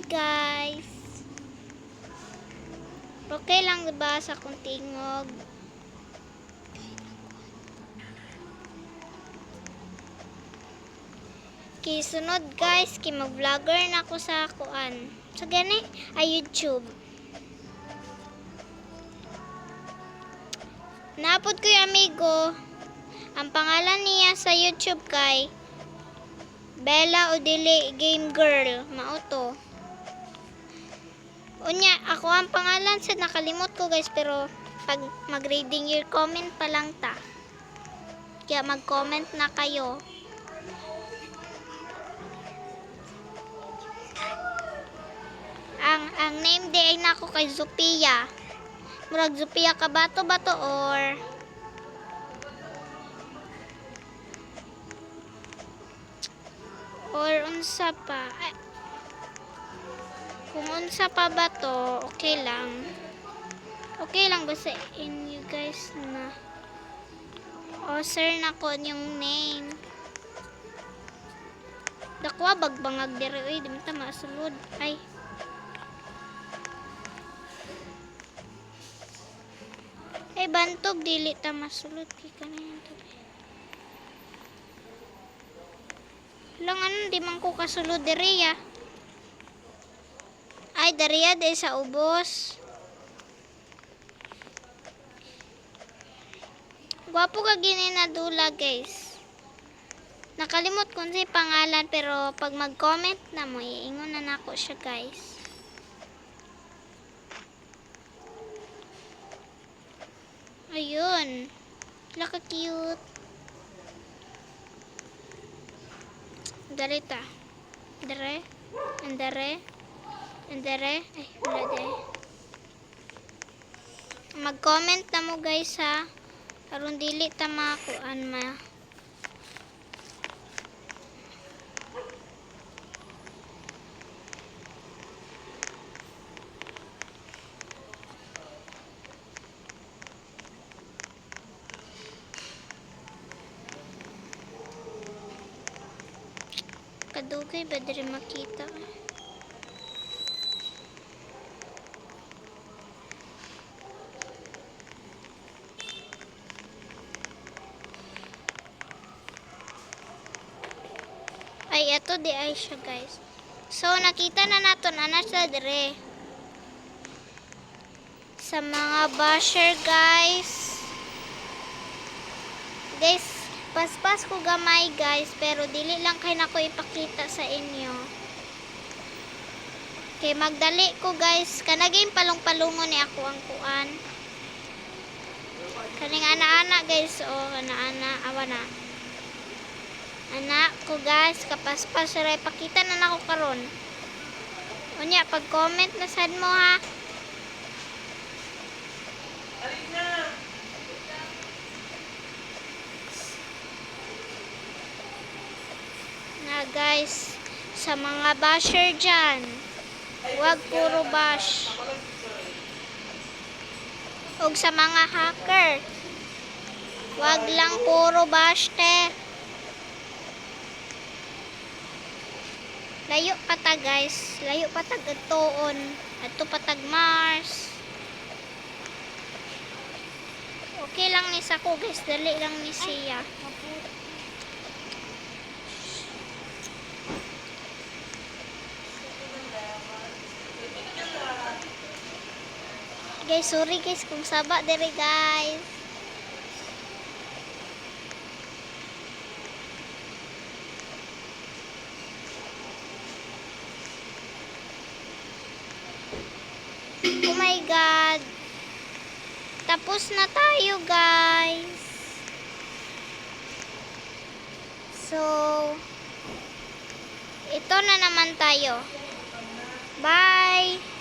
guys. Okay lang diba sa kung tingog? Okay, sunod guys, kay mag-vlogger na ako sa kuan. So gani ay YouTube. Napod ko yung amigo. Ang pangalan niya sa YouTube kay Bella Odile Game Girl. Mao to. Unya, ako ang pangalan sa nakalimot ko guys, pero pag mag-reading your comment pa lang ta. Kaya mag-comment na kayo. Ang name di ay nako kay Zupia. Murag Zupia ka bato or unsa pa. Kung unsa pa ba to, okay lang. Okay lang basta in you guys na. O sir na ko yung name. Dakwa bagbangag diri oy, di man ta masulod. Ay. Ay bantog dili ta masulod kay kanayan to. Lang ano di man ko kasulod diri ya. Ay dariya di sa ubos. Gwapo ka gini na dula guys. Nakalimot ko si pangalan pero pag mag-comment na mo iingon na nako siya guys. Ayun. Laka cute. Darita. Dere. Andere. Andere. Ay, wala de. Mag-comment na mo guys ha. Karon dili ta makuan ma. Kadugay ba diri makita? Ay, ito di ay siya guys. So, nakita na natin ana sa dire. Sa mga basher guys. Guys, paspas ko gamay guys, pero dili lang kay nako ipakita sa inyo. Okay, magdali ko guys. Kanaging palong-palungon ni ako ang kuan. Kaning ana-ana guys, oh, ana-ana, awa na. Anak ko guys, kapaspas ray pakita na nako karon. Unya pag-comment na sad mo ha. Na guys, sa mga basher dyan, huwag puro bash. Ug sa mga hacker, huwag lang puro bash te. Layo pata guys, layo patag atoon, ato patag Mars. Okay lang ni sa ko guys, dali lang ni siya. Guys, sorry guys kung saba dere guys. Oh my god. Tapos na tayo guys. So, ito na naman tayo. Bye.